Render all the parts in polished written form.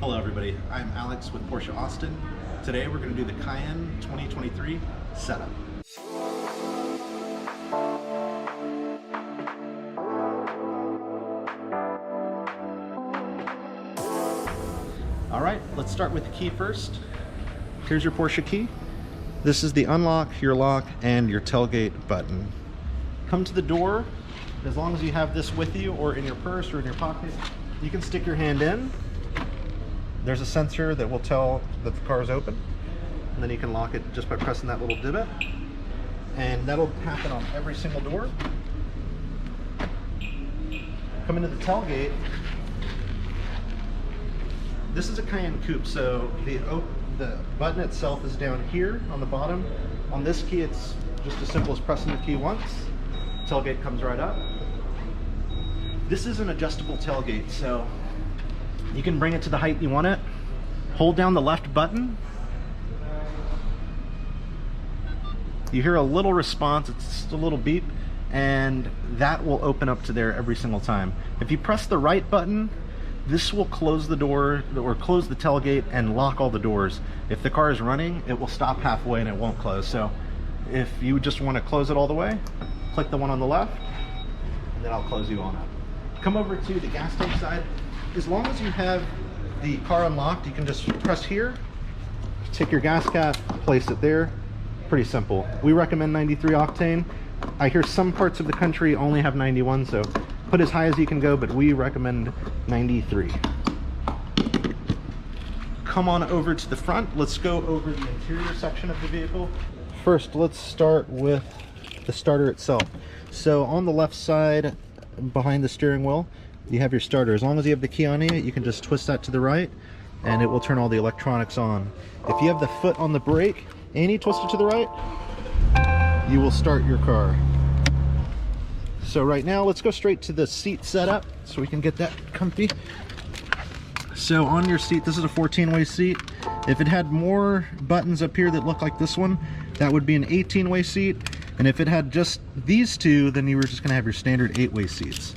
Hello everybody, I'm Alex with Porsche Austin. Today we're going to do the Cayenne 2023 setup. Alright, let's start with the key first. Here's your Porsche key. This is the unlock, your lock, and your tailgate button. Come to the door. As long as you have this with you or in your purse or in your pocket, you can stick your hand in. There's a sensor that will tell that the car is open, and then you can lock it just by pressing that little divot, and that'll happen on every single door. Come into the tailgate. This is a Cayenne coupe, so the button itself is down here on the bottom. On this key, it's just as simple as pressing the key once. Tailgate comes right up. This is an adjustable tailgate, so you can bring it to the height you want it. Hold down the left button. You hear a little response, it's just a little beep, and that will open up to there every single time. If you press the right button, this will close the door or close the tailgate and lock all the doors. If the car is running, it will stop halfway and it won't close. So if you just want to close it all the way, click the one on the left, and then I'll close you on up. Come over to the gas tank side. As long as you have the car unlocked, you can just press here, take your gas cap, place it there. Pretty simple. We recommend 93 octane. I hear some parts of the country only have 91, so put as high as you can go, but we recommend 93. Come on over to the front. Let's go over the interior section of the vehicle. First, let's start with the starter itself. So on the left side, behind the steering wheel, you have your starter. As long as you have the key on it, you can just twist that to the right and it will turn all the electronics on. If you have the foot on the brake and you twist it to the right, you will start your car. So right now, let's go straight to the seat setup so we can get that comfy. So on your seat, this is a 14-way seat. If it had more buttons up here that look like this one, that would be an 18-way seat. And if it had just these two, then you were just gonna have your standard 8-way seats.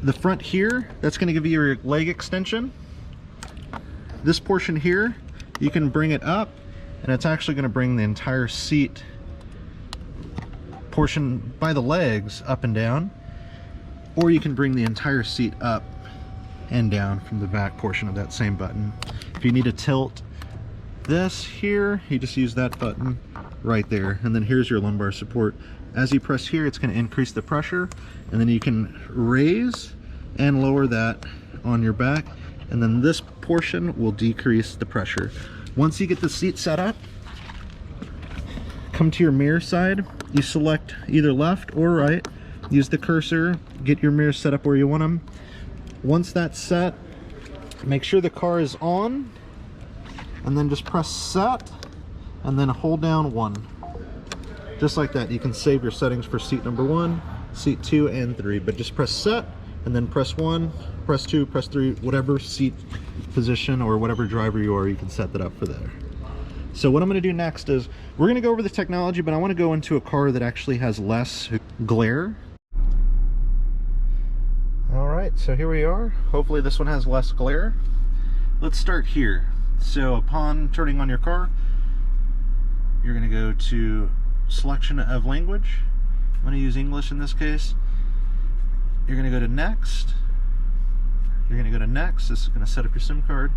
The front here, that's gonna give you your leg extension. This portion here, you can bring it up, and it's actually gonna bring the entire seat portion by the legs up and down, or you can bring the entire seat up and down from the back portion of that same button. If you need to tilt this here, you just use that button right there, and then here's your lumbar support. As you press here, it's going to increase the pressure, and then you can raise and lower that on your back, and then this portion will decrease the pressure. Once you get the seat set up, come to your mirror side. You select either left or right, use the cursor, get your mirrors set up where you want them. Once that's set, make sure the car is on, and then just press set, and then hold down 1. Just like that. You can save your settings for seat number 1, seat 2, and 3, but just press set, and then press 1, press 2, press 3, whatever seat position or whatever driver you are, you can set that up for there. So what I'm going to do next is, we're going to go over the technology, but I want to go into a car that actually has less glare. Alright, so here we are. Hopefully this one has less glare. Let's start here. So upon turning on your car, you're going to go to selection of language. I'm going to use English in this case. You're going to go to next. You're going to go to next. This is going to set up your SIM card.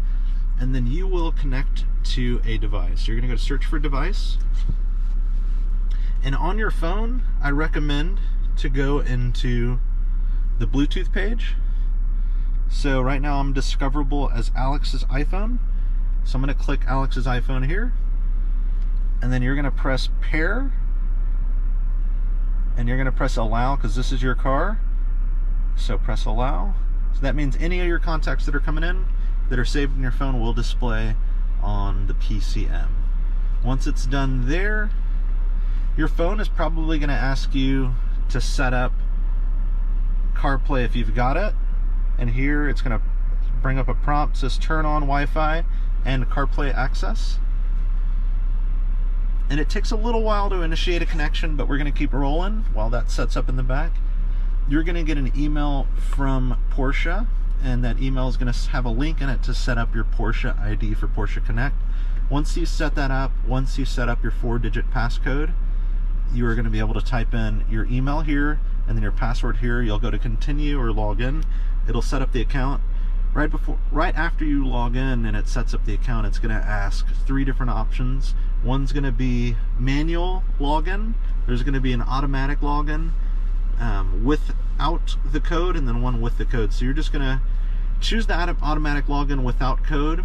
And then you will connect to a device. You're going to go to search for device. And on your phone, I recommend to go into the Bluetooth page. So right now I'm discoverable as Alex's iPhone. So I'm going to click Alex's iPhone here. And then you're going to press pair. And you're going to press allow because this is your car. So press allow. So that means any of your contacts that are coming in that are saved in your phone will display on the PCM. Once it's done there, your phone is probably going to ask you to set up CarPlay if you've got it. And here it's going to bring up a prompt that says turn on Wi-Fi and CarPlay access. And it takes a little while to initiate a connection, but we're going to keep rolling while that sets up in the back. You're going to get an email from Porsche and that email is going to have a link in it to set up your Porsche ID for Porsche Connect. Once you set that up, once you set up your 4-digit passcode, you are going to be able to type in your email here and then your password here. You'll go to continue or log in. It'll set up the account. Right after you log in and it sets up the account, it's going to ask 3 different options. One's going to be manual login. There's going to be an automatic login without the code, and then one with the code. So you're just going to choose the automatic login without code,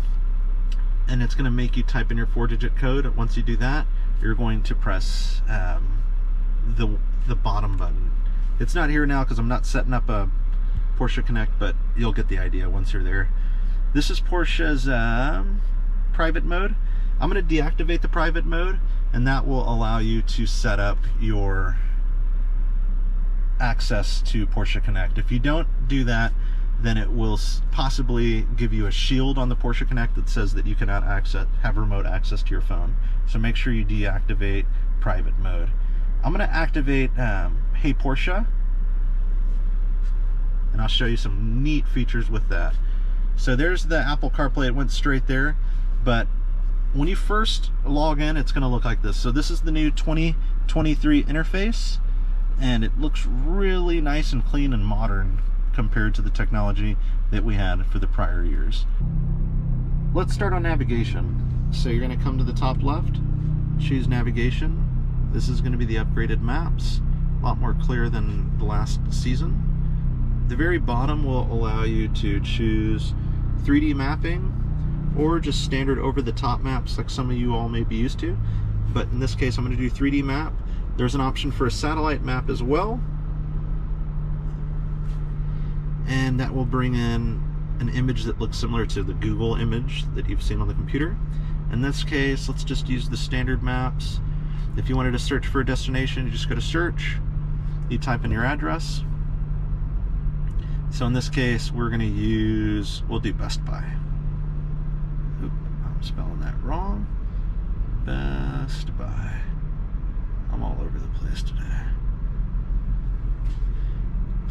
and it's going to make you type in your 4-digit code. Once you do that, you're going to press the bottom button. It's not here now because I'm not setting up a Porsche Connect, but you'll get the idea once you're there. This is Porsche's private mode. I'm going to deactivate the private mode, and that will allow you to set up your access to Porsche Connect. If you don't do that, then it will possibly give you a shield on the Porsche Connect that says that you cannot have remote access to your phone. So make sure you deactivate private mode. I'm going to activate Hey Porsche, and I'll show you some neat features with that. So there's the Apple CarPlay. It went straight there, but when you first log in, it's going to look like this. So this is the new 2023 interface, and it looks really nice and clean and modern compared to the technology that we had for the prior years. Let's start on navigation. So you're going to come to the top left, choose navigation. This is going to be the upgraded maps, a lot more clear than the last season. The very bottom will allow you to choose 3D mapping or just standard over-the-top maps like some of you all may be used to. But in this case, I'm going to do 3D map. There's an option for a satellite map as well, and that will bring in an image that looks similar to the Google image that you've seen on the computer. In this case, let's just use the standard maps. If you wanted to search for a destination, you just go to search, you type in your address. So in this case, we'll do Best Buy. Oop, I'm spelling that wrong. Best Buy. I'm all over the place today.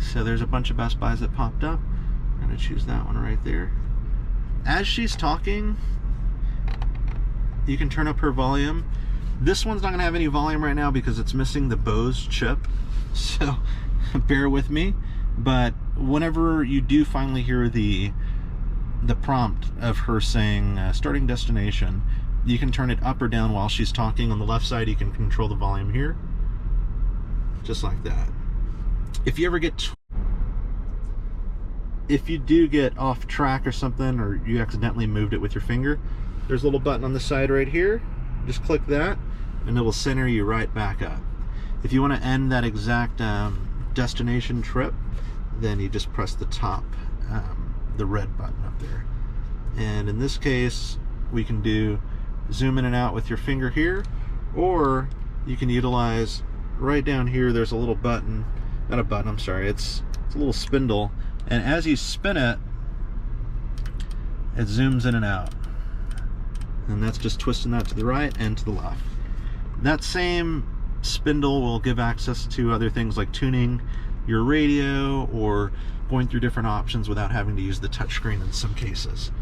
So there's a bunch of Best Buys that popped up. I'm going to choose that one right there. As she's talking, you can turn up her volume. This one's not going to have any volume right now because it's missing the Bose chip, so bear with me. But whenever you do finally hear the prompt of her saying starting destination, you can turn it up or down while she's talking. On the left side, you can control the volume here, just like that. If you do get off track or something, or you accidentally moved it with your finger, there's a little button on the side right here. Just click that and it will center you right back up. If you want to end that exact destination trip, then you just press the top, the red button up there. And in this case, we can do zoom in and out with your finger here, or you can utilize right down here. There's a little button, not a button, I'm sorry, it's a little spindle, and as you spin it, it zooms in and out. And that's just twisting that to the right and to the left. That same spindle will give access to other things like tuning your radio or going through different options without having to use the touchscreen in some cases.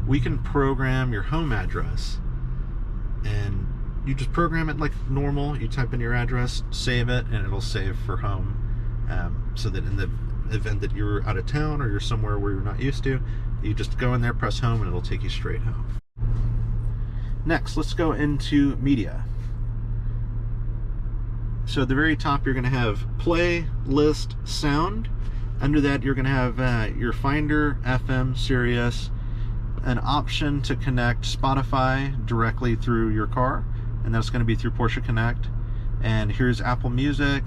We can program your home address, and you just program it like normal. You type in your address, save it, and it'll save for home, so that in the event that you're out of town or you're somewhere where you're not used to, you just go in there, press home, and it'll take you straight home. Next, let's go into media. So at the very top, you're going to have play, list, sound. Under that, you're going to have your Finder, FM, Sirius, an option to connect Spotify directly through your car, and that's going to be through Porsche Connect. And here's Apple Music,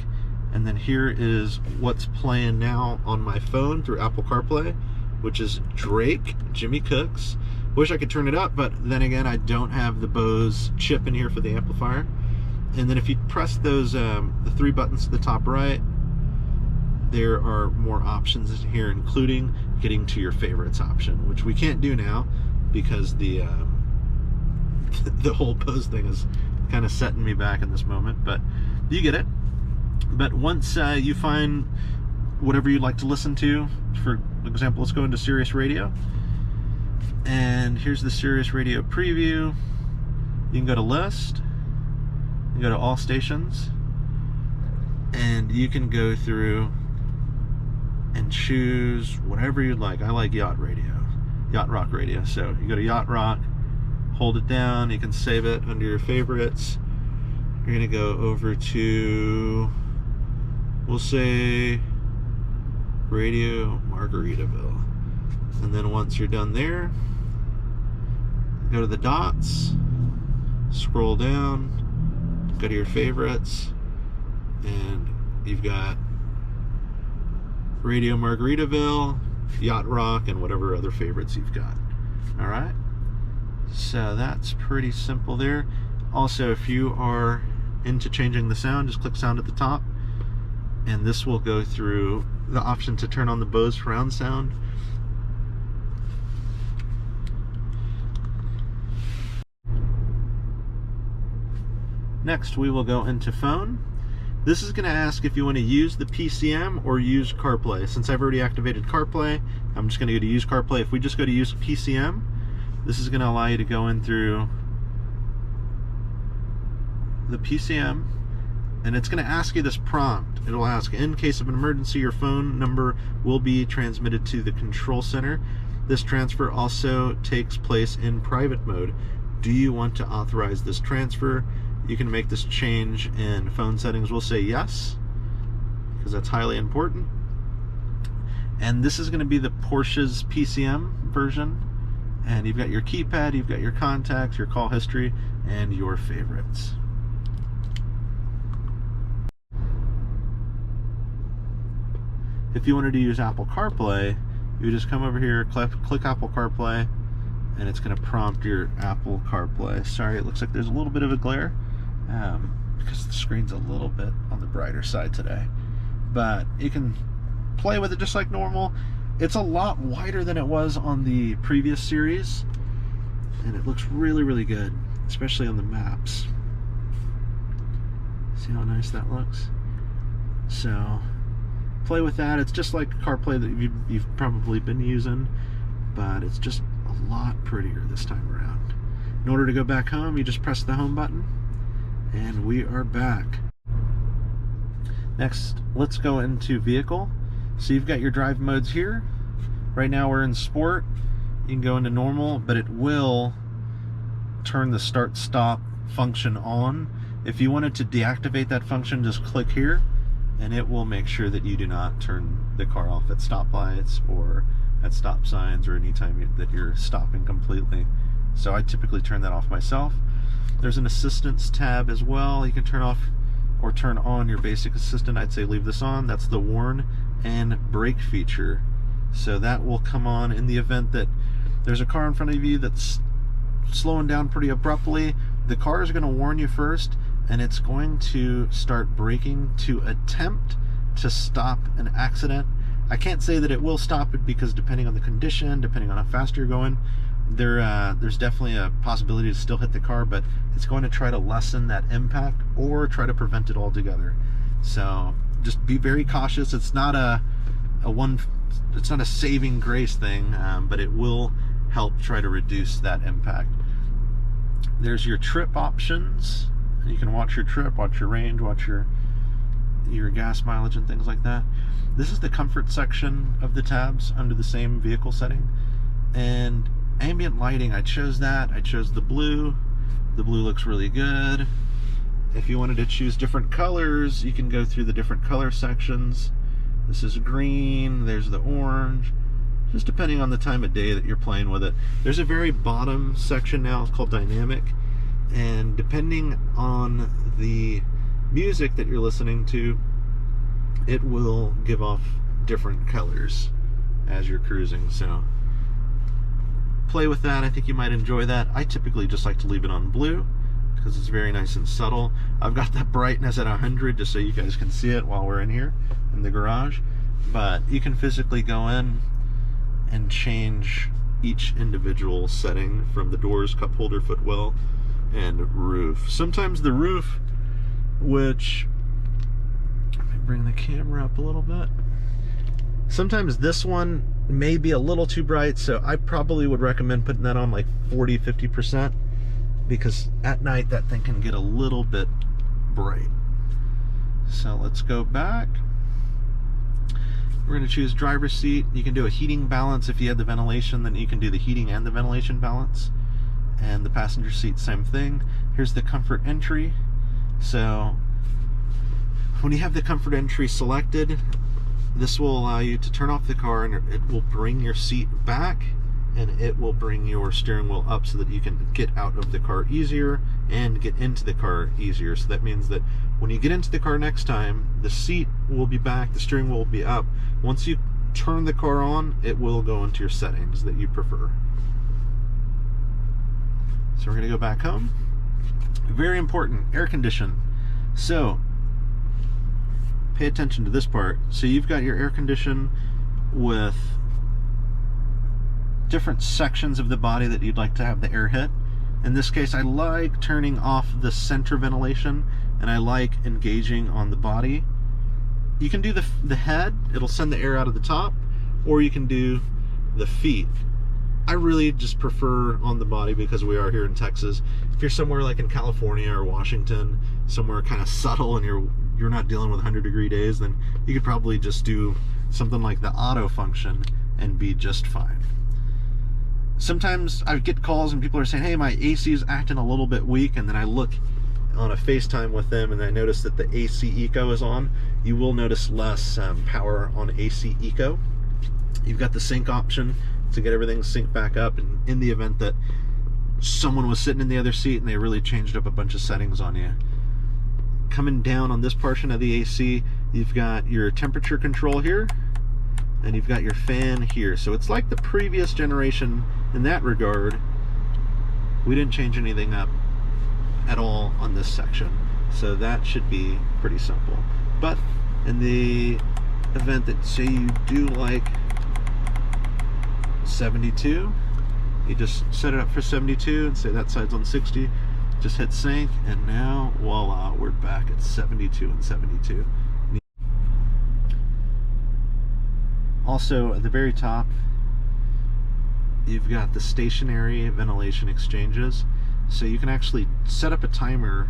and then here is what's playing now on my phone through Apple CarPlay, which is Drake, Jimmy Cooks. Wish I could turn it up, but then again, I don't have the Bose chip in here for the amplifier. And then if you press those the 3 buttons to the top right, there are more options here, including getting to your favorites option, which we can't do now because the whole Bose thing is kind of setting me back in this moment, but you get it. But once you find whatever you'd like to listen to, for example, let's go into Sirius Radio. And here's the Sirius Radio preview. You can go to list, you can go to all stations, and you can go through and choose whatever you'd like. I like Yacht Radio, Yacht Rock Radio. So you go to Yacht Rock, hold it down, you can save it under your favorites. You're gonna go over to, we'll say, Radio Margaritaville. And then once you're done there, go to the dots, scroll down, go to your favorites, and you've got Radio Margaritaville, Yacht Rock, and whatever other favorites you've got. All right, so that's pretty simple there. Also, if you are into changing the sound, just click sound at the top, and this will go through the option to turn on the Bose surround sound. Next, we will go into phone. This is going to ask if you want to use the PCM or use CarPlay. Since I've already activated CarPlay, I'm just going to go to use CarPlay. If we just go to use PCM, this is going to allow you to go in through the PCM, and it's going to ask you this prompt. It'll ask, in case of an emergency, your phone number will be transmitted to the control center. This transfer also takes place in private mode. Do you want to authorize this transfer? You can make this change in phone settings. We'll say yes, because that's highly important. And this is going to be the Porsche's PCM version. And you've got your keypad, you've got your contacts, your call history, and your favorites. If you wanted to use Apple CarPlay, you just come over here, click Apple CarPlay, and it's going to prompt your Apple CarPlay. Sorry, it looks like there's a little bit of a glare. Because the screen's a little bit on the brighter side today, but you can play with it just like normal. It's a lot wider than it was on the previous series, and it looks really, really good, especially on the maps. See how nice that looks? So play with that. It's just like CarPlay that you've probably been using, but it's just a lot prettier this time around. In order to go back home, you just press the home button, and we are back. Next, let's go into vehicle. So you've got your drive modes here. Right now we're in sport. You can go into normal, but it will turn the start stop function on. If you wanted to deactivate that function, just click here, and it will make sure that you do not turn the car off at stoplights or at stop signs or anytime that you're stopping completely. So I typically turn that off myself. There's an assistance tab as well. You can turn off or turn on your basic assistant. I'd say leave this on. That's the warn and brake feature. So that will come on in the event that there's a car in front of you that's slowing down pretty abruptly. The car is going to warn you first, and it's going to start braking to attempt to stop an accident. I can't say that it will stop it, because depending on the condition, depending on how fast you're going, there's definitely a possibility to still hit the car, but it's going to try to lessen that impact or try to prevent it altogether. So just be very cautious. It's not it's not a saving grace thing, but it will help try to reduce that impact. There's your trip options. You can watch your trip, watch your range, watch your gas mileage and things like that. This is the comfort section of the tabs under the same vehicle setting. And ambient lighting, I chose that. I chose the blue. The blue looks really good. If you wanted to choose different colors, you can go through the different color sections. This is green, there's the orange, just depending on the time of day that you're playing with it. There's a very bottom section now called dynamic, and depending on the music that you're listening to, it will give off different colors as you're cruising. So play with that. I think you might enjoy that. I typically just like to leave it on blue because it's very nice and subtle. I've got that brightness at 100 just so you guys can see it while we're in here in the garage, but you can physically go in and change each individual setting from the doors, cup holder, footwell, and roof. Sometimes the roof, which, let me bring the camera up a little bit. Sometimes this one may be a little too bright, so I probably would recommend putting that on like 40-50%, because at night that thing can get a little bit bright. So let's go back. We're going to choose driver's seat. You can do a heating balance. If you had the ventilation, then you can do the heating and the ventilation balance. And the passenger seat, same thing. Here's the comfort entry. So when you have the comfort entry selected, this will allow you to turn off the car, and it will bring your seat back, and it will bring your steering wheel up so that you can get out of the car easier and get into the car easier. So that means that when you get into the car next time, the seat will be back, the steering wheel will be up. Once you turn the car on, it will go into your settings that you prefer. So we're going to go back home. Very important, air condition. So pay attention to this part. So you've got your air condition with different sections of the body that you'd like to have the air hit. In this case, I like turning off the center ventilation, and I like engaging on the body. You can do the head, it'll send the air out of the top, or you can do the feet. I really just prefer on the body because we are here in Texas. If you're somewhere like in California or Washington, somewhere kind of subtle, and you're not dealing with 100-degree days, then you could probably just do something like the auto function and be just fine. Sometimes I get calls and people are saying, hey, my AC is acting a little bit weak, and then I look on a FaceTime with them and I notice that the AC Eco is on. You will notice less power on AC Eco. You've got the sync option to get everything synced back up, and in the event that someone was sitting in the other seat and they really changed up a bunch of settings on you. Coming down on this portion of the AC, you've got your temperature control here, and you've got your fan here. So it's like the previous generation in that regard. We didn't change anything up at all on this section, so that should be pretty simple. But in the event that, say, you do like 72, you just set it up for 72 and say that side's on 60, just hit sync, and now voila, we're back at 72 and 72. Also at the very top, you've got the stationary ventilation exchanges, so you can actually set up a timer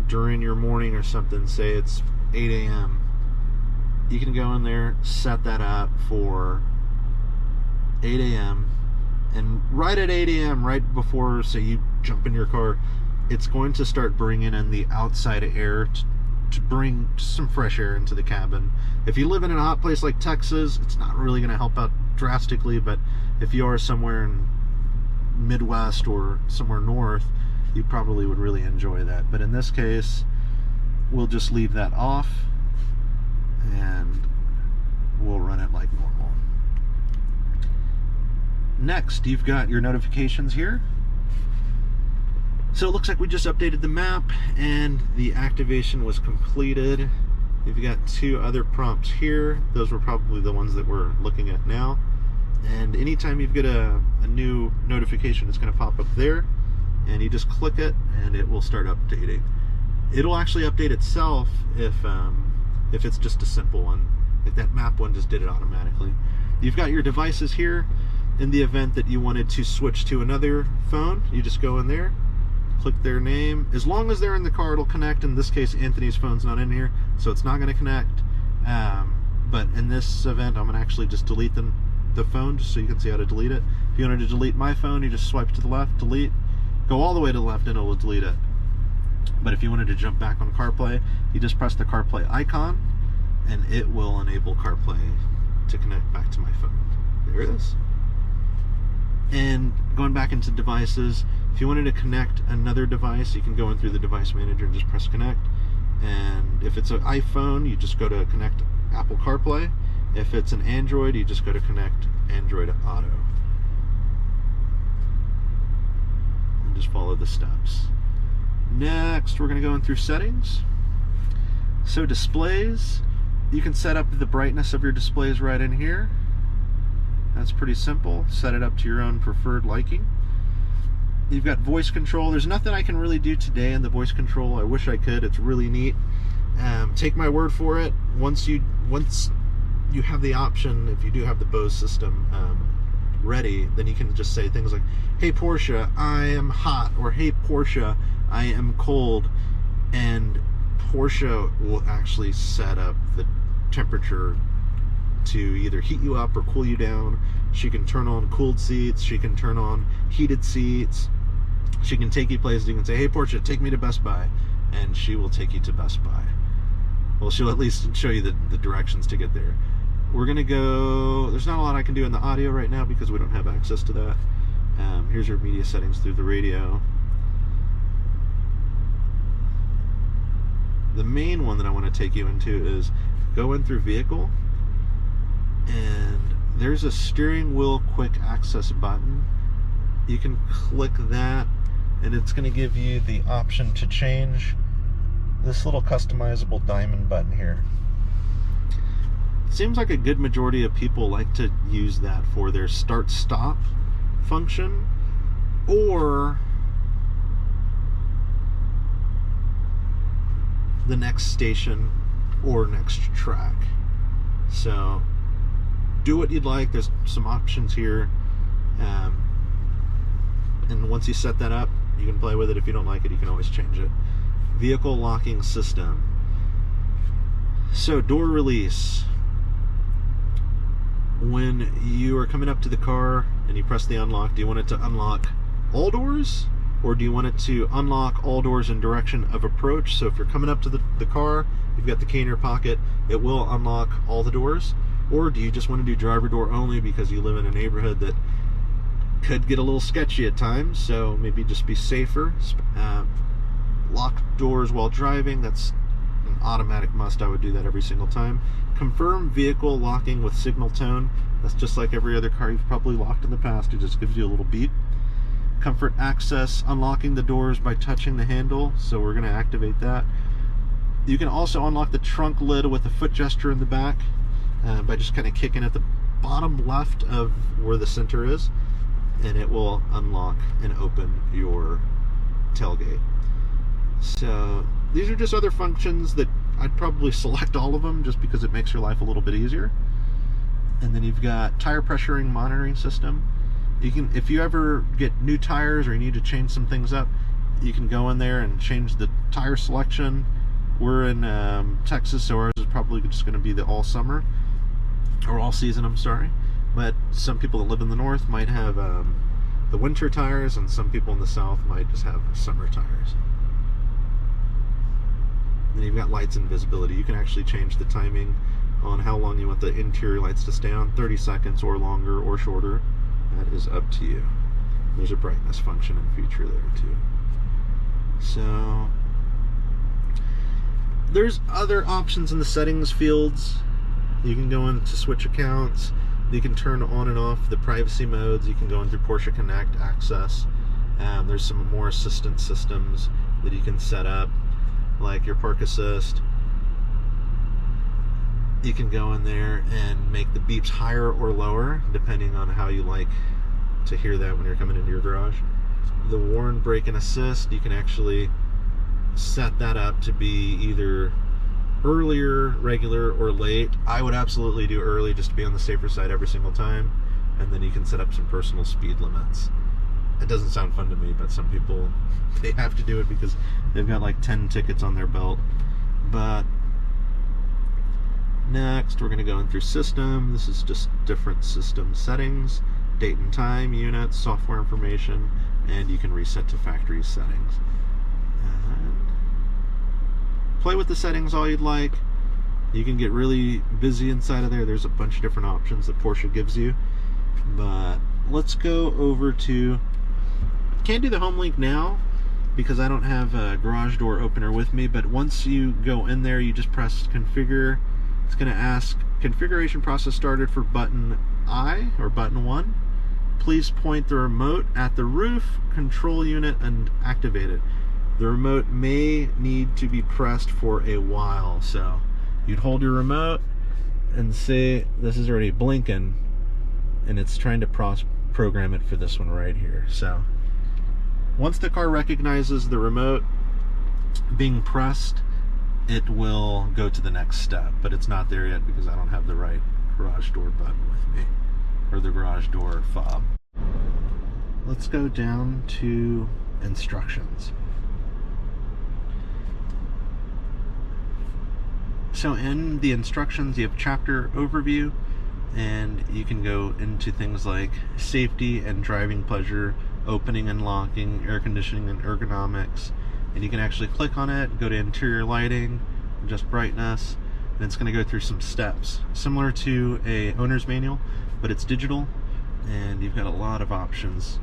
during your morning or something. Say it's 8 a.m. You can go in there, set that up for 8 a.m. and right at 8 a.m., right before, say, you jump in your car, it's going to start bringing in the outside air to bring some fresh air into the cabin. If you live in a hot place like Texas, it's not really going to help out drastically, but if you are somewhere in Midwest or somewhere north, you probably would really enjoy that. But in this case, we'll just leave that off and we'll run it like normal. Next, you've got your notifications here. So it looks like we just updated the map and the activation was completed. You've got two other prompts here. Those were probably the ones that we're looking at now. And anytime you've got a new notification, it's going to pop up there, and you just click it and it will start updating. It'll actually update itself if it's just a simple one. If that map one just did it automatically. You've got your devices here. In the event that you wanted to switch to another phone, you just go in there, click their name. As long as they're in the car, it'll connect. In this case, Anthony's phone's not in here, so it's not going to connect. But in this event, I'm going to actually just delete the phone, just so you can see how to delete it. If you wanted to delete my phone, you just swipe to the left, delete, go all the way to the left, and it will delete it. But if you wanted to jump back on CarPlay, you just press the CarPlay icon, and it will enable CarPlay to connect back to my phone. There it is. And going back into devices, if you wanted to connect another device, you can go in through the device manager and just press connect. And if it's an iPhone, you just go to connect Apple CarPlay. If it's an Android, you just go to connect Android Auto. And just follow the steps. Next, we're going to go in through settings. So displays, you can set up the brightness of your displays right in here. That's pretty simple. Set it up to your own preferred liking. You've got voice control. There's nothing I can really do today in the voice control. I wish I could. It's really neat. Take my word for it. Once you have the option, if you do have the Bose system ready, then you can just say things like, hey Porsche, I am hot, or hey Porsche, I am cold, and Porsche will actually set up the temperature to either heat you up or cool you down. She can turn on cooled seats, she can turn on heated seats, she can take you places. You can say, hey Porsche, take me to Best Buy, and she will take you to Best Buy. Well, she'll at least show you the directions to get there. We're gonna go, there's not a lot I can do in the audio right now because we don't have access to that. Here's your media settings through the radio. The main one that I want to take you into is go in through vehicle, and there's a steering wheel quick access button. You can click that, and it's going to give you the option to change this little customizable diamond button here. Seems like a good majority of people like to use that for their start-stop function, or the next station or next track. So do what you'd like. There's some options here, and once you set that up, you can play with it. If you don't like it, you can always change it. Vehicle locking system. So door release. When you are coming up to the car and you press the unlock, do you want it to unlock all doors, or do you want it to unlock all doors in direction of approach? So if you're coming up to the car, you've got the key in your pocket, it will unlock all the doors. Or do you just want to do driver door only because you live in a neighborhood that could get a little sketchy at times, so maybe just be safer. Lock doors while driving, that's an automatic must. I would do that every single time. Confirm vehicle locking with signal tone. That's just like every other car you've probably locked in the past. It just gives you a little beep. Comfort access, unlocking the doors by touching the handle, so we're going to activate that. You can also unlock the trunk lid with a foot gesture in the back by just kind of kicking at the bottom left of where the center is, and it will unlock and open your tailgate. So these are just other functions that I'd probably select all of them just because it makes your life a little bit easier. And then you've got tire pressuring monitoring system. You can, if you ever get new tires or you need to change some things up, you can go in there and change the tire selection. We're in Texas, so ours is probably just going to be the all summer, or all season, I'm sorry. But some people that live in the north might have the winter tires, and some people in the south might just have summer tires. And then you've got lights and visibility. You can actually change the timing on how long you want the interior lights to stay on, 30 seconds or longer or shorter. That is up to you. There's a brightness function and feature there too. So there's other options in the settings fields. You can go in to switch accounts. You can turn on and off the privacy modes. You can go in through Porsche Connect access. There's some more assistance systems that you can set up, like your park assist. You can go in there and make the beeps higher or lower depending on how you like to hear that when you're coming into your garage. The warn, brake, and assist, you can actually set that up to be either earlier, regular, or late. I would absolutely do early just to be on the safer side every single time, and then you can set up some personal speed limits. It doesn't sound fun to me, but some people, they have to do it because they've got like 10 tickets on their belt. But next, we're going to go in through system. This is just different system settings, date and time, units, software information, and you can reset to factory settings. And play with the settings all you'd like. You can get really busy inside of there. There's a bunch of different options that Porsche gives you. But let's go over to, can't do the home link now because I don't have a garage door opener with me, but once you go in there, you just press configure. It's going to ask, configuration process started for button I, or button 1. Please point the remote at the roof control unit and activate it. The remote may need to be pressed for a while, so you'd hold your remote and see this is already blinking, and it's trying to program it for this one right here. So once the car recognizes the remote being pressed, it will go to the next step, but it's not there yet because I don't have the right garage door button with me, or the garage door fob. Let's go down to instructions. So in the instructions, you have chapter overview, and you can go into things like safety and driving pleasure, opening and locking, air conditioning and ergonomics, and you can actually click on it, go to interior lighting, adjust brightness, and it's going to go through some steps similar to a owner's manual, but it's digital, and you've got a lot of options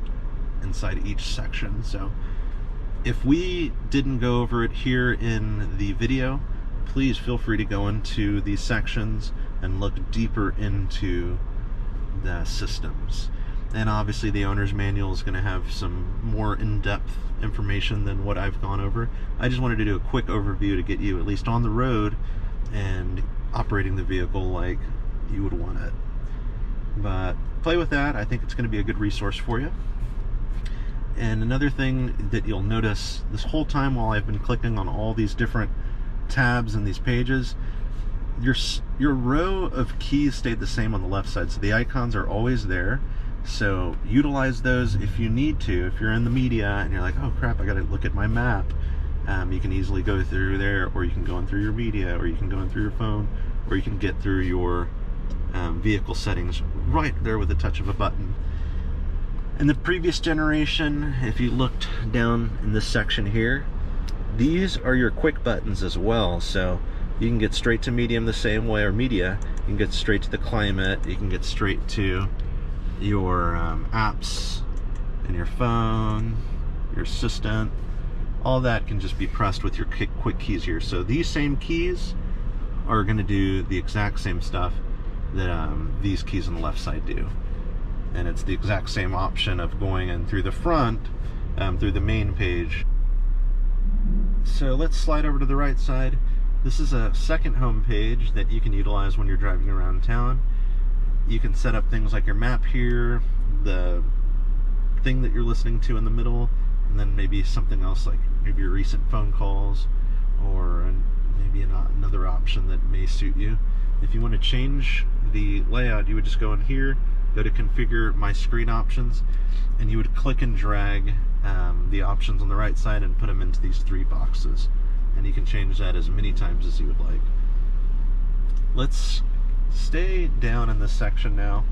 inside each section. So if we didn't go over it here in the video, please feel free to go into these sections and look deeper into the systems. And obviously the owner's manual is going to have some more in-depth information than what I've gone over. I just wanted to do a quick overview to get you at least on the road and operating the vehicle like you would want it. But play with that. I think it's going to be a good resource for you. And another thing that you'll notice this whole time while I've been clicking on all these different tabs and these pages, your row of keys stayed the same on the left side, so the icons are always there. So utilize those if you need to. If you're in the media and you're like, oh crap, I gotta look at my map, you can easily go through there, or you can go in through your media, or you can go in through your phone, or you can get through your vehicle settings right there with the touch of a button. In the previous generation, if you looked down in this section here, these are your quick buttons as well. So you can get straight to medium the same way, or media. You can get straight to the climate. You can get straight to your apps and your phone, your assistant. All that can just be pressed with your quick keys here. So these same keys are going to do the exact same stuff that these keys on the left side do. And it's the exact same option of going in through the front, through the main page. So let's slide over to the right side. This is a second home page that you can utilize when you're driving around town. You can set up things like your map here, the thing that you're listening to in the middle, and then maybe something else like maybe your recent phone calls, or maybe another option that may suit you. If you want to change the layout, you would just go in here, go to configure my screen options, and you would click and drag the options on the right side and put them into these three boxes, and you can change that as many times as you would like. Let's stay down in this section now,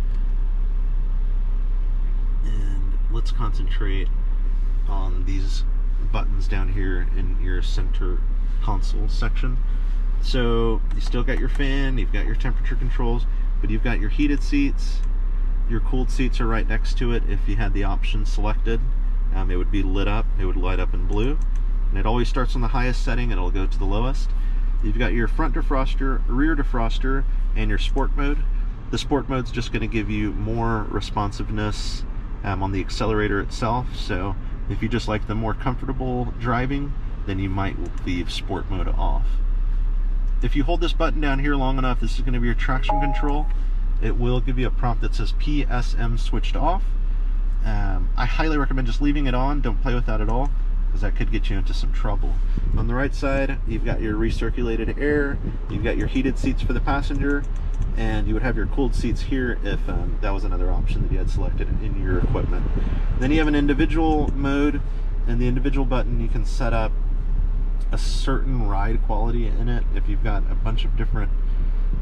and let's concentrate on these buttons down here in your center console section. So you still got your fan, you've got your temperature controls, but you've got your heated seats. Your cooled seats are right next to it. If you had the option selected, it would be lit up. It would light up in blue, and it always starts on the highest setting and it'll go to the lowest. You've got your front defroster, rear defroster, and your sport mode. The sport mode's just going to give you more responsiveness on the accelerator itself. So if you just like the more comfortable driving, then you might leave sport mode off. If you hold this button down here long enough, this is going to be your traction control. It will give you a prompt that says PSM switched off. I highly recommend just leaving it on. Don't play with that at all, because that could get you into some trouble. On the right side, you've got your recirculated air, you've got your heated seats for the passenger, and you would have your cooled seats here if that was another option that you had selected in your equipment. Then you have an individual mode, and the individual button, you can set up a certain ride quality in it. If you've got a bunch of different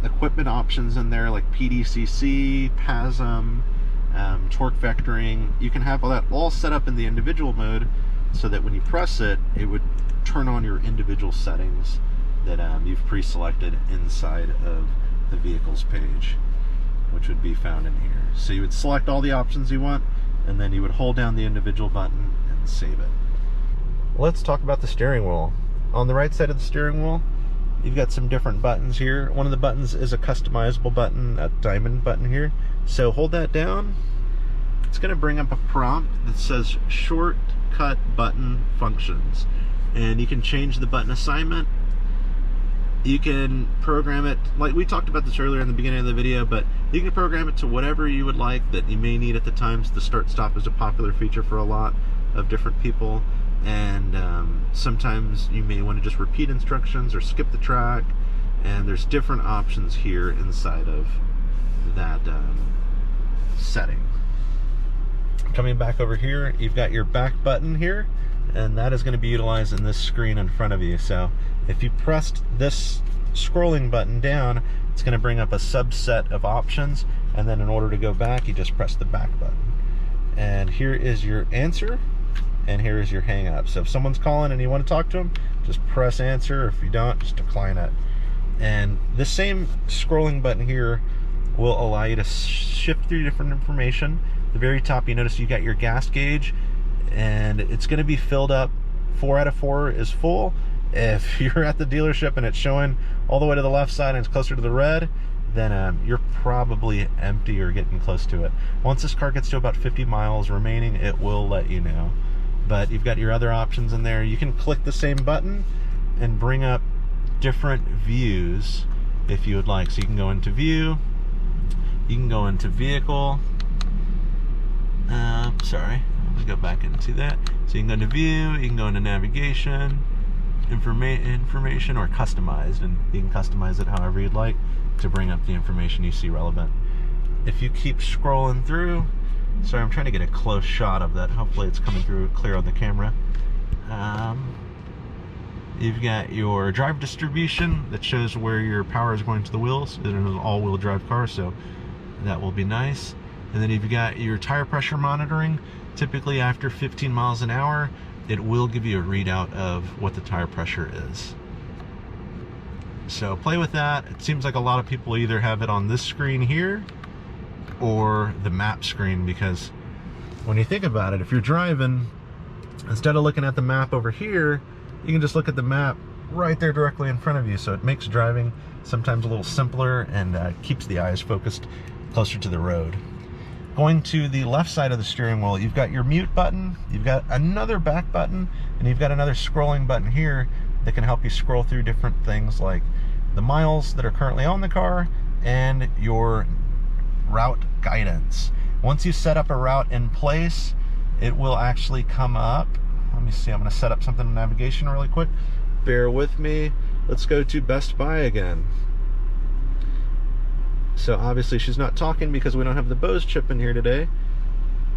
equipment options in there, like PDCC, PASM, torque vectoring, you can have all that all set up in the individual mode, so that when you press it, it would turn on your individual settings that you've pre-selected inside of the vehicle's page, which would be found in here. So you would select all the options you want, and then you would hold down the individual button and save it. Let's talk about the steering wheel. On the right side of the steering wheel, you've got some different buttons here. One of the buttons is a customizable button, that diamond button here. So hold that down. It's going to bring up a prompt that says shortcut button functions. And you can change the button assignment. You can program it, like we talked about this earlier in the beginning of the video, but you can program it to whatever you would like that you may need at the time. So the start stop is a popular feature for a lot of different people. And sometimes you may want to just repeat instructions or skip the track, and there's different options here inside of that setting. Coming back over here, you've got your back button here, and that is going to be utilized in this screen in front of you. So if you pressed this scrolling button down, it's going to bring up a subset of options, and then in order to go back, you just press the back button. And here is your answer, and here is your hang up. So if someone's calling and you want to talk to them, just press answer. If you don't, just decline it. And the same scrolling button here will allow you to shift through different information. At the very top, you notice you got your gas gauge, and it's going to be filled up. 4 out of 4 is full. If you're at the dealership and it's showing all the way to the left side and it's closer to the red, then you're probably empty or getting close to it. Once this car gets to about 50 miles remaining, it will let you know. But you've got your other options in there. You can click the same button and bring up different views if you would like. So you can go into view, you can go into vehicle. Sorry, let's go back into that. So you can go into view, you can go into navigation, information, or customized, and you can customize it however you'd like to bring up the information you see relevant. If you keep scrolling through, sorry, I'm trying to get a close shot of that. Hopefully it's coming through clear on the camera. You've got your drive distribution that shows where your power is going to the wheels. It is an all-wheel drive car, so that will be nice. And then you've got your tire pressure monitoring. Typically after 15 miles an hour, it will give you a readout of what the tire pressure is. So play with that. It seems like a lot of people either have it on this screen here or the map screen, because when you think about it, if you're driving, instead of looking at the map over here, you can just look at the map right there directly in front of you. So it makes driving sometimes a little simpler and keeps the eyes focused closer to the road. Going to the left side of the steering wheel, you've got your mute button, you've got another back button, and you've got another scrolling button here that can help you scroll through different things like the miles that are currently on the car and your route guidance. Once you set up a route in place, it will actually come up. Let me see, I'm going to set up something in navigation really quick. Bear with me. Let's go to Best Buy again. So obviously she's not talking because we don't have the Bose chip in here today.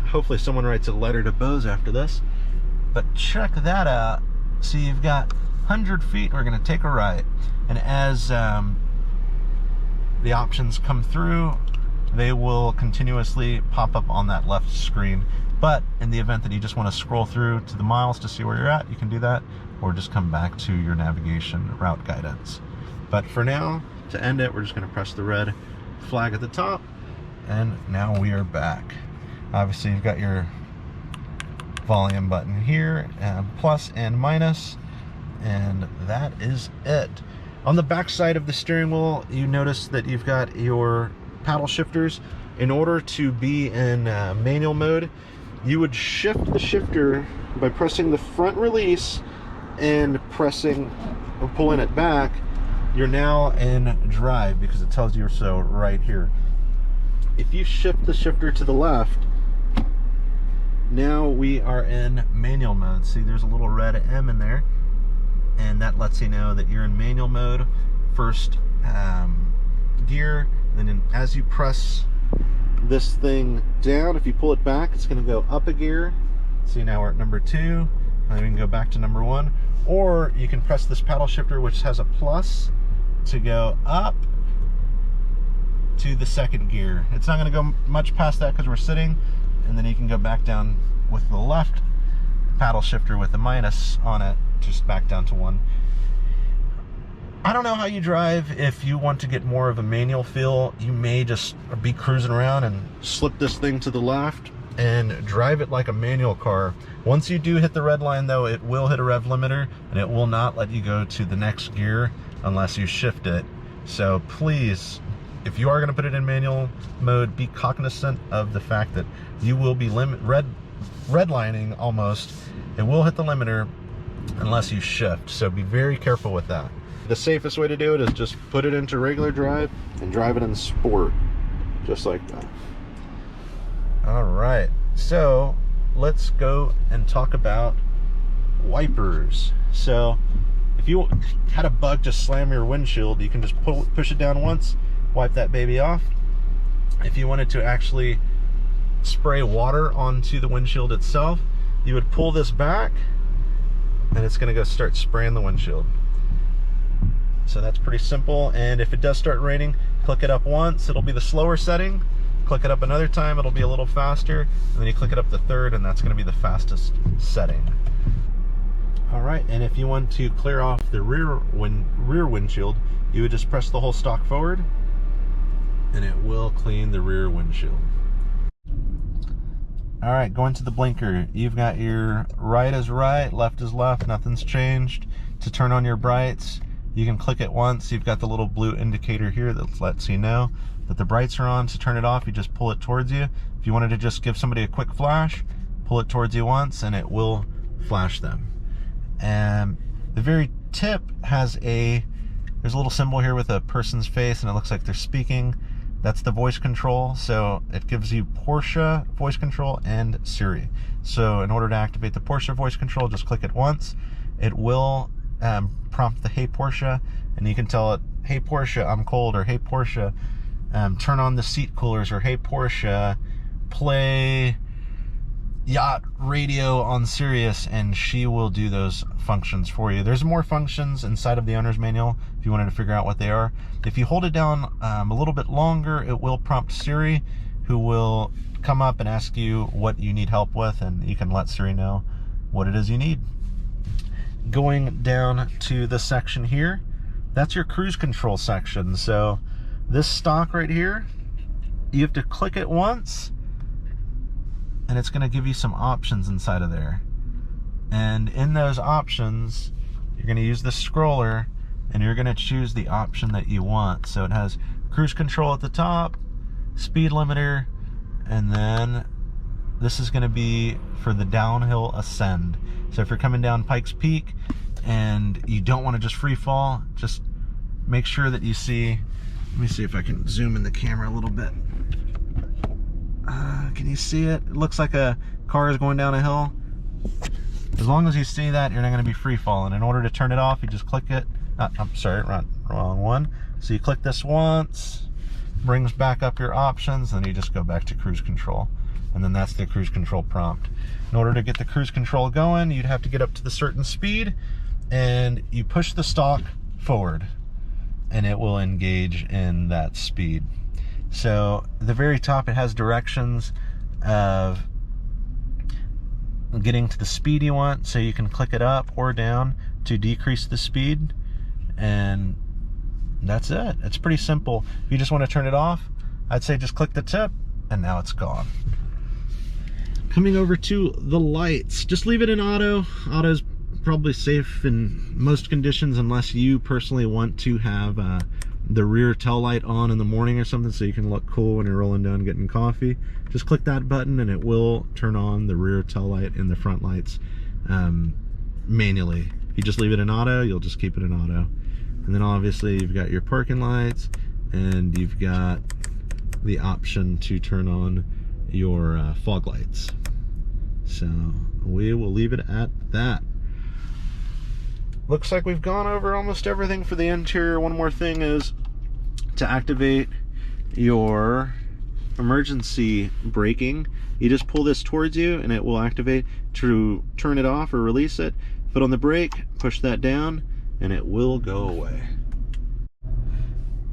Hopefully someone writes a letter to Bose after this. But check that out. So you've got 100 feet, we're going to take a right. And as the options come through, they will continuously pop up on that left screen. But in the event that you just want to scroll through to the miles to see where you're at, you can do that, or just come back to your navigation route guidance. But for now, to end it, we're just going to press the red flag at the top, and now we are back. Obviously you've got your volume button here, plus and minus, and that is it. On the back side of the steering wheel, you notice that you've got your paddle shifters. In order to be in manual mode, you would shift the shifter by pressing the front release and pressing or pulling it back. You're now in drive because it tells you so right here. If you shift the shifter to the left, now we are in manual mode. See, there's a little red M in there, and that lets you know that you're in manual mode. First gear, and then as you press this thing down, if you pull it back, it's going to go up a gear. See, now we're at number 2, and then we can go back to number 1. Or you can press this paddle shifter, which has a plus, to go up to the 2nd gear. It's not going to go much past that because we're sitting, and then you can go back down with the left paddle shifter with the minus on it, just back down to 1. I don't know how you drive. If you want to get more of a manual feel, you may just be cruising around and slip this thing to the left and drive it like a manual car. Once you do hit the red line though, it will hit a rev limiter, and it will not let you go to the next gear unless you shift it. So please, if you are going to put it in manual mode, be cognizant of the fact that you will be redlining almost. It will hit the limiter unless you shift, so be very careful with that. The safest way to do it is just put it into regular drive and drive it in sport, just like that. All right, so let's go and talk about wipers. So if you had a bug just slam your windshield, you can just push it down once, wipe that baby off. If you wanted to actually spray water onto the windshield itself, you would pull this back and it's going to go start spraying the windshield. So that's pretty simple. And if it does start raining, click it up once, it'll be the slower setting. Click it up another time, it'll be a little faster, and then you click it up the third, and that's going to be the fastest setting. All right, and if you want to clear off the rear windshield, you would just press the whole stalk forward, and it will clean the rear windshield. All right, going to the blinker. You've got your right is right, left is left, nothing's changed. To turn on your brights, you can click it once. You've got the little blue indicator here that lets you know that the brights are on. To turn it off, you just pull it towards you. If you wanted to just give somebody a quick flash, pull it towards you once and it will flash them. And the very tip has there's a little symbol here with a person's face and it looks like they're speaking. That's the voice control. So it gives you Porsche voice control and Siri. So in order to activate the Porsche voice control, just click it once. It will prompt the Hey Porsche, and you can tell it, Hey Porsche, I'm cold, or Hey Porsche, turn on the seat coolers, or Hey Porsche, play yacht radio on Sirius, and she will do those functions for you. There's more functions inside of the owner's manual if you wanted to figure out what they are. If you hold it down a little bit longer, it will prompt Siri, who will come up and ask you what you need help with, and you can let Siri know what it is you need. Going down to the section here, that's your cruise control section. So this stalk right here, you have to click it once and it's going to give you some options inside of there. And in those options, you're going to use the scroller and you're going to choose the option that you want. So it has cruise control at the top, speed limiter, and then this is going to be for the downhill ascend. So if you're coming down Pikes Peak and you don't want to just free fall, just make sure that you see, let me see if I can zoom in the camera a little bit. Can you see it? It looks like a car is going down a hill. As long as you see that, you're not going to be free falling. In order to turn it off, you just click it. I'm sorry, wrong one. So you click this once, brings back up your options, and you just go back to cruise control. And then that's the cruise control prompt. In order to get the cruise control going, you'd have to get up to the certain speed, and you push the stalk forward, and it will engage in that speed. So at the very top, it has directions of getting to the speed you want, so you can click it up or down to decrease the speed, and that's it. It's pretty simple. If you just want to turn it off, I'd say just click the tip, and now it's gone. Coming over to the lights, just leave it in auto. Auto's probably safe in most conditions unless you personally want to have the rear tail light on in the morning or something so you can look cool when you're rolling down getting coffee. Just click that button and it will turn on the rear tail light and the front lights manually. If you just leave it in auto, you'll just keep it in auto. And then obviously you've got your parking lights and you've got the option to turn on your fog lights. So we will leave it at that. Looks like we've gone over almost everything for the interior. One more thing is to activate your emergency braking. You just pull this towards you and it will activate. To turn it off or release it, foot on the brake, push that down, and it will go away.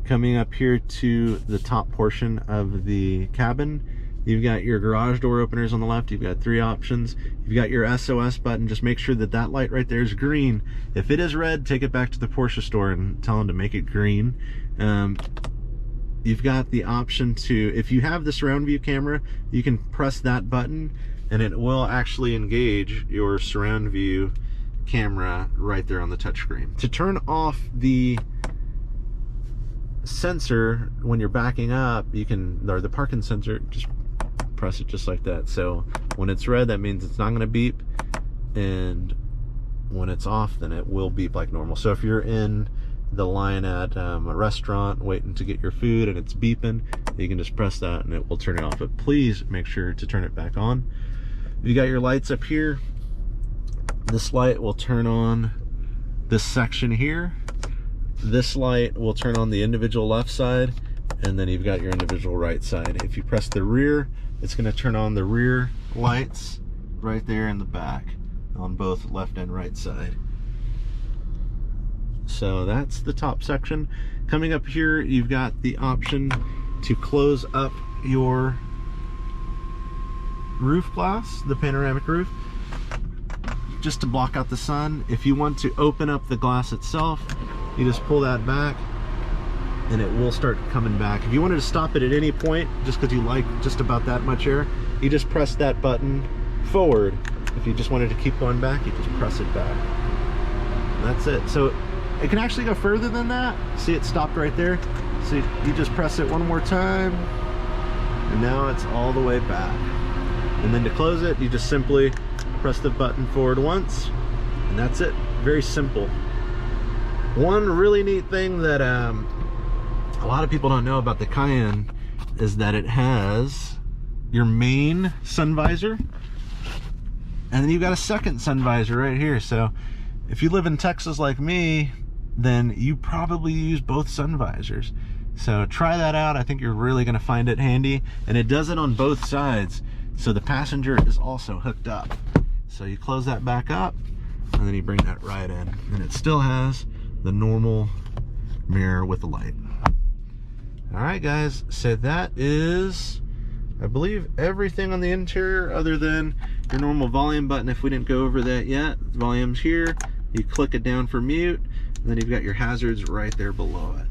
Coming up here to the top portion of the cabin, you've got your garage door openers on the left. You've got 3 options. You've got your SOS button. Just make sure that that light right there is green. If it is red, take it back to the Porsche store and tell them to make it green. You've got the option to, if you have the surround view camera, you can press that button and it will actually engage your surround view camera right there on the touchscreen. To turn off the sensor when you're backing up, you can, or the parking sensor, just press it just like that. So when it's red, that means it's not going to beep, and when it's off, then it will beep like normal. So if you're in the line at a restaurant waiting to get your food and it's beeping, you can just press that and it will turn it off. But please make sure to turn it back on. You got your lights up here. This light will turn on this section here. This light will turn on the individual left side, and then you've got your individual right side. If you press the rear, it's going to turn on the rear lights right there in the back on both left and right side. So that's the top section. Coming up here, you've got the option to close up your roof glass, the panoramic roof, just to block out the sun. If you want to open up the glass itself, you just pull that back and it will start coming back. If you wanted to stop it at any point, just because you like just about that much air, you just press that button forward. If you just wanted to keep going back, you just press it back. That's it. So it can actually go further than that. See, it stopped right there. So you just press it one more time, and now it's all the way back. And then to close it, you just simply press the button forward once, and that's it. Very simple. One really neat thing that a lot of people don't know about the Cayenne is that it has your main sun visor, and then you've got a second sun visor right here. So if you live in Texas like me, then you probably use both sun visors. So try that out. I think you're really going to find it handy, and it does it on both sides. So the passenger is also hooked up. So you close that back up, and then you bring that right in, and it still has the normal mirror with the light. All right, guys, so that is, I believe, everything on the interior other than your normal volume button. If we didn't go over that yet, volume's here. You click it down for mute, and then you've got your hazards right there below it.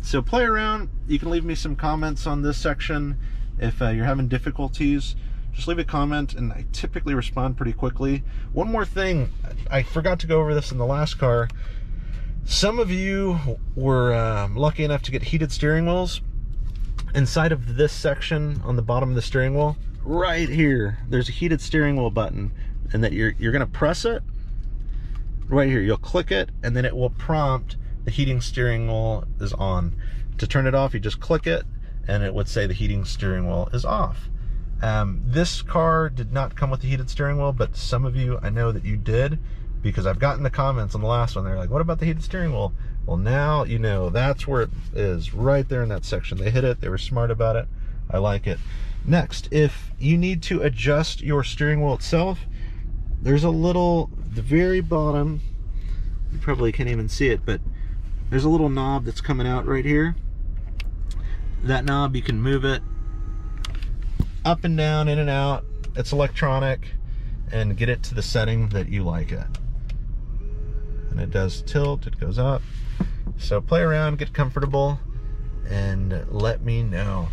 So play around. You can leave me some comments on this section. If you're having difficulties, just leave a comment, and I typically respond pretty quickly. One more thing, I forgot to go over this in the last car. Some of you were lucky enough to get heated steering wheels. Inside of this section on the bottom of the steering wheel, right here, there's a heated steering wheel button, and that you're gonna press it right here. You'll click it, and then it will prompt the heating steering wheel is on. To turn it off, you just click it, and it would say the heating steering wheel is off. This car did not come with the heated steering wheel, but some of you, I know that you did, because I've gotten the comments on the last one. They're like, what about the heated steering wheel? Well, now you know that's where it is, right there in that section. They hit it, they were smart about it. I like it. Next, if you need to adjust your steering wheel itself, there's a little, the very bottom, you probably can't even see it, but there's a little knob that's coming out right here. That knob, you can move it up and down, in and out. It's electronic, and get it to the setting that you like it. And it does tilt, it goes up. So play around, get comfortable, and let me know.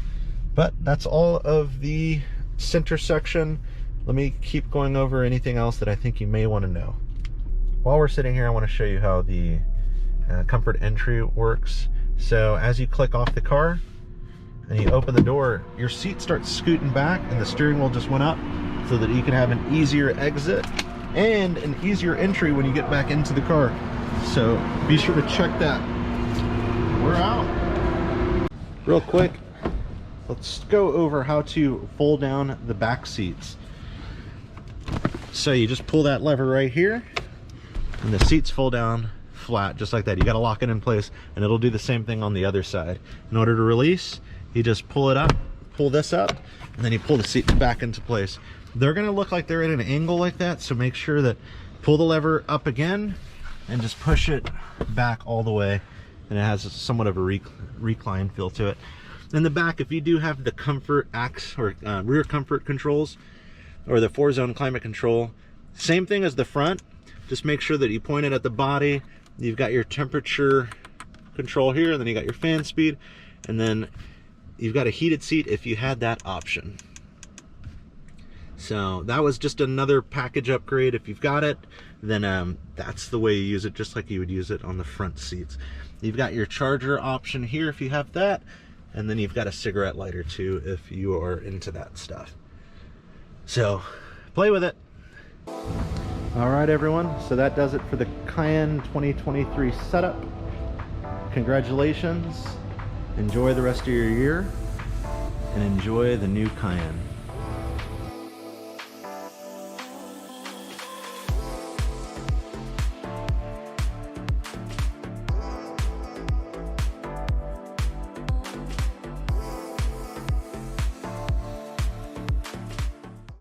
But that's all of the center section. Let me keep going over anything else that I think you may want to know. While we're sitting here, I want to show you how the comfort entry works. So as you click off the car and you open the door, your seat starts scooting back, and the steering wheel just went up so that you can have an easier exit and an easier entry when you get back into the car. So be sure to check that. We're out. Real quick, let's go over how to fold down the back seats. So you just pull that lever right here, and the seats fold down flat, just like that. You got to lock it in place, and it'll do the same thing on the other side. In order to release, you just pull it up, pull this up, and then you pull the seat back into place. They're going to look like they're at an angle like that, so make sure that pull the lever up again and just push it back all the way, and it has somewhat of a recline feel to it. In the back, if you do have the comfort axe or rear comfort controls or the 4-zone climate control, same thing as the front. Just make sure that you point it at the body. You've got your temperature control here, and then you got your fan speed, and then you've got a heated seat if you had that option. So that was just another package upgrade. If you've got it, then that's the way you use it, just like you would use it on the front seats. You've got your charger option here if you have that, and then you've got a cigarette lighter too if you are into that stuff. So play with it. All right, everyone, so that does it for the Cayenne 2023 setup. Congratulations. Enjoy the rest of your year, and enjoy the new Cayenne.